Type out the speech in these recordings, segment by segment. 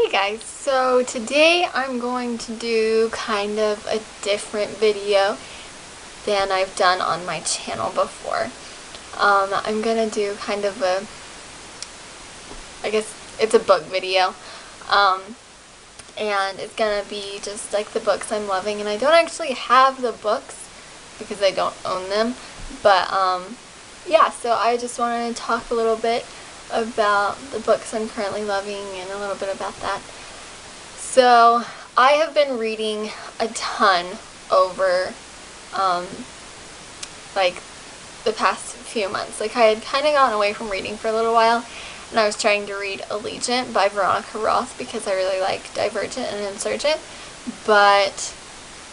Hey guys, so today I'm going to do kind of a different video than I've done on my channel before. I'm gonna do kind of a, I guess it's a book video, and it's gonna be just like the books I'm loving, and I don't actually have the books because I don't own them, but yeah, so I just wanted to talk a little bit about the books I'm currently loving and a little bit about that. So I have been reading a ton over like the past few months. Like I had kind of gotten away from reading for a little while, and I was trying to read Allegiant by Veronica Roth because I really like Divergent and Insurgent. But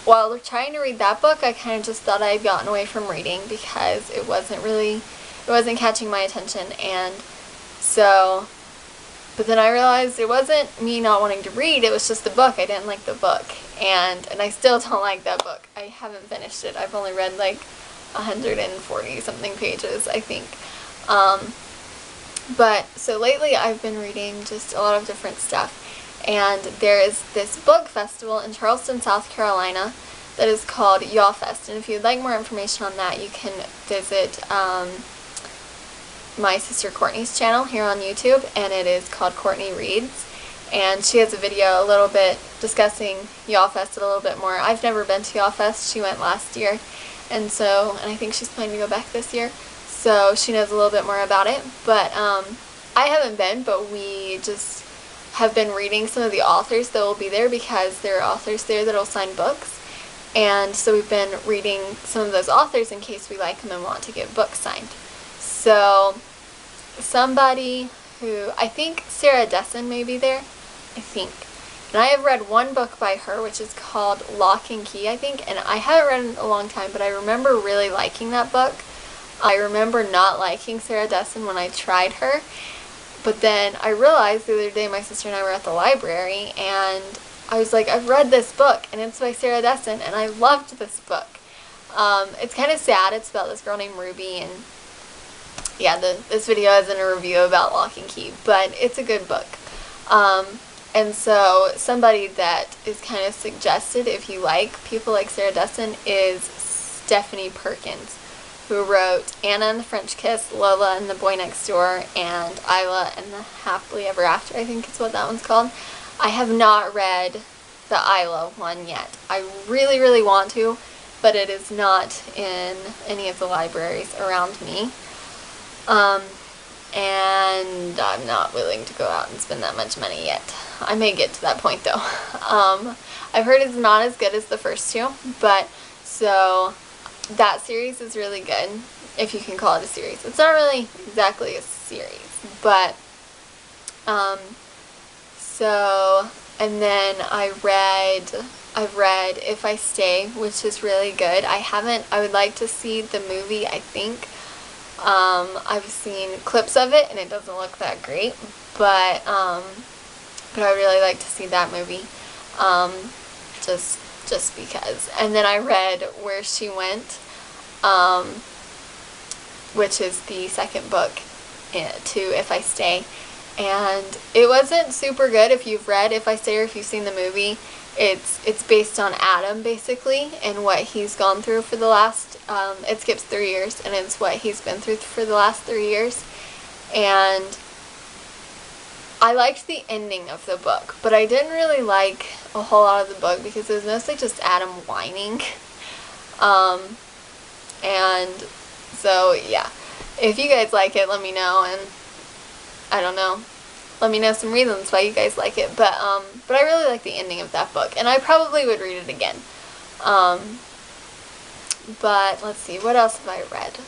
while trying to read that book, I kind of just thought I had gotten away from reading because it wasn't catching my attention. And so, but then I realized it wasn't me not wanting to read, it was just the book. I didn't like the book, and I still don't like that book. I haven't finished it. I've only read like 140 something pages, I think. But so lately I've been reading just a lot of different stuff, and there is this book festival in Charleston, South Carolina that is called YAWFest, and if you'd like more information on that, you can visit my sister Courtney's channel here on YouTube, and it is called Courtney Reads, and she has a video a little bit discussing YAWFest a little bit more. I've never been to YAWFest. She went last year, and I think she's planning to go back this year, so she knows a little bit more about it. But I haven't been, but we just have been reading some of the authors that will be there because there are authors there that will sign books, and so we've been reading some of those authors in case we like them and want to get books signed. So somebody who, I think Sarah Dessen may be there, I think. And I have read one book by her, which is called Lock and Key, I think, and I haven't read it in a long time, but I remember really liking that book. I remember not liking Sarah Dessen when I tried her, but then I realized the other day my sister and I were at the library, and I was like, I've read this book, and it's by Sarah Dessen, and I loved this book. It's kind of sad. It's about this girl named Ruby, and yeah, this video isn't a review about Lock and Key, but it's a good book. And so somebody that is kind of suggested if you like people like Sarah Dessen is Stephanie Perkins, who wrote Anna and the French Kiss, Lola and the Boy Next Door, and Isla and the Happily Ever After, I think is what that one's called. I have not read the Isla one yet. I really, really want to, but it is not in any of the libraries around me. And I'm not willing to go out and spend that much money yet. I may get to that point though. I've heard it's not as good as the first two, but so that series is really good, if you can call it a series. It's not really exactly a series, but so, and then I've read If I Stay, which is really good. I would like to see the movie, I think. I've seen clips of it, and it doesn't look that great, but I would really like to see that movie, just because. And then I read Where She Went, which is the second book to If I Stay, and it wasn't super good. If you've read If I Stay or if you've seen the movie, it's based on Adam, basically, and what he's gone through for the last, it skips 3 years, and it's what he's been through for the last 3 years, and I liked the ending of the book, but I didn't really like a whole lot of the book because it was mostly just Adam whining, and so, yeah, if you guys like it, let me know, and I don't know, let me know some reasons why you guys like it, but I really like the ending of that book, and I probably would read it again. But let's see, what else have I read?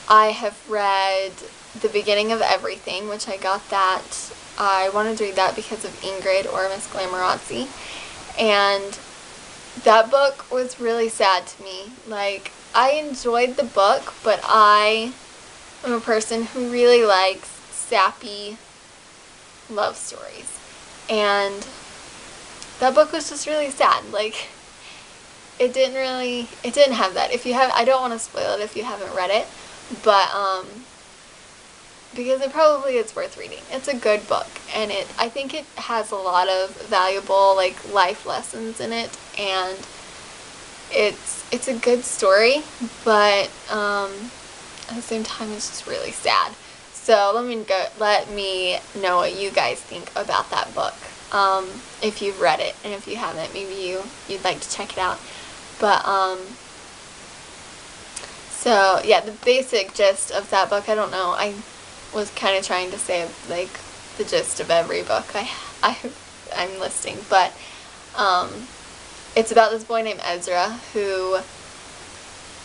I have read The Beginning of Everything, which I got that. I wanted to read that because of Ingrid or Miss Glamorazzi, and that book was really sad to me. Like, I enjoyed the book, but I am a person who really likes sappy love stories, and that book was just really sad. Like, it didn't have that. I don't want to spoil it if you haven't read it, but because it probably is worth reading. It's a good book, and I think it has a lot of valuable like life lessons in it, and it's a good story, but at the same time it's just really sad. So let me know what you guys think about that book. If you've read it, and if you haven't, maybe you'd like to check it out. But so yeah, the basic gist of that book, I don't know, I was kind of trying to say like the gist of every book I'm listing, but it's about this boy named Ezra who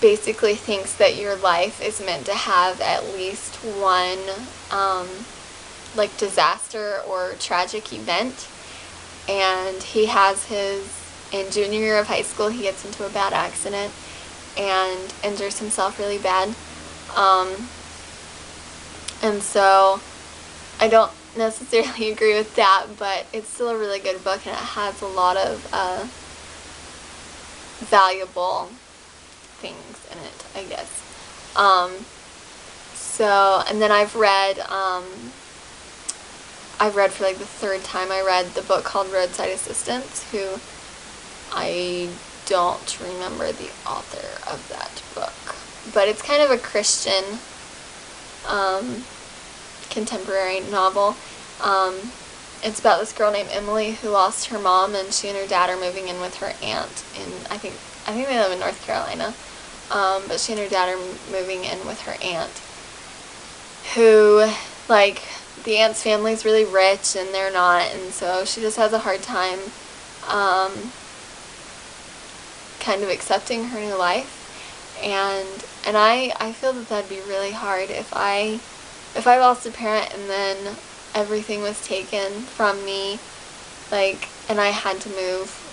basically thinks that your life is meant to have at least one like disaster or tragic event, and he has in junior year of high school he gets into a bad accident and injures himself really bad, and so I don't necessarily agree with that, but it's still a really good book, and it has a lot of valuable things in it, I guess. So, and then I've read for like the third time, I read the book called Roadside Assistance, who I don't remember the author of that book, but it's kind of a Christian contemporary novel. It's about this girl named Emily who lost her mom, and she and her dad are moving in with her aunt I think they live in North Carolina. But she and her dad are moving in with her aunt, who, like, the aunt's family's really rich and they're not, and so she just has a hard time kind of accepting her new life. And I feel that that'd be really hard if I lost a parent and then everything was taken from me, like, and I had to move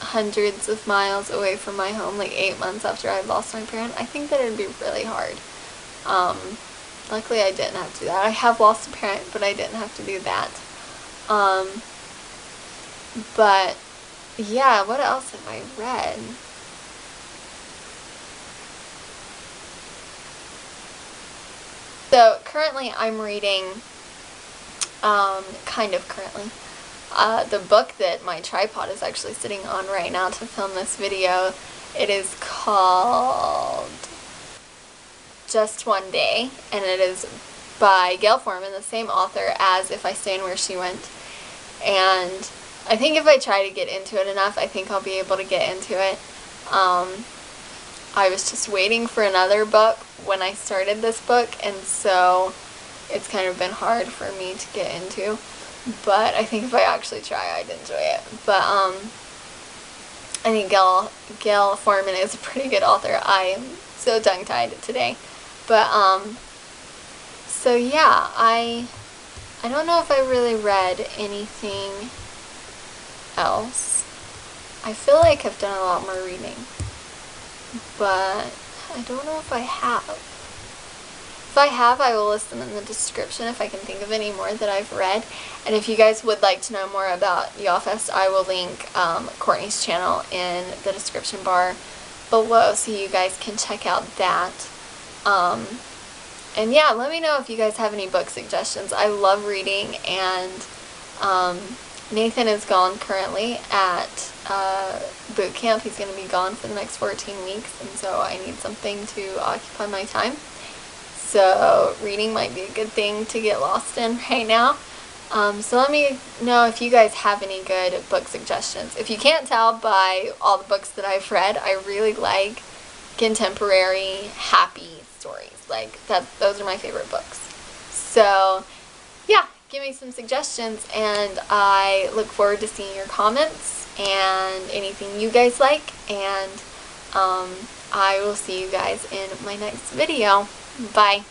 hundreds of miles away from my home like 8 months after I lost my parent. I think that it'd be really hard. Luckily I didn't have to do that. I have lost a parent, but I didn't have to do that. But yeah, what else have I read? So currently I'm reading, the book that my tripod is actually sitting on right now to film this video. It is called Just One Day, and it is by Gayle Forman, the same author as If I Stay Where She Went. And I think if I try to get into it enough, I think I'll be able to get into it. I was just waiting for another book when I started this book, and so it's kind of been hard for me to get into. But I think if I actually try, I'd enjoy it. But I think Gayle Forman is a pretty good author. I am so tongue-tied today. But so yeah, I don't know if I really read anything else. I feel like I've done a lot more reading, but I don't know if I have. If I have, I will list them in the description if I can think of any more that I've read. And if you guys would like to know more about YALLFest, I will link Courtney's channel in the description bar below so you guys can check out that. And yeah, let me know if you guys have any book suggestions. I love reading, and Nathan is gone currently at boot camp. He's going to be gone for the next 14 weeks, and so I need something to occupy my time. So reading might be a good thing to get lost in right now. So let me know if you guys have any good book suggestions. If you can't tell by all the books that I've read, I really like contemporary, happy stories. Like, those are my favorite books. So yeah, give me some suggestions, and I look forward to seeing your comments and anything you guys like, and I will see you guys in my next video. Bye.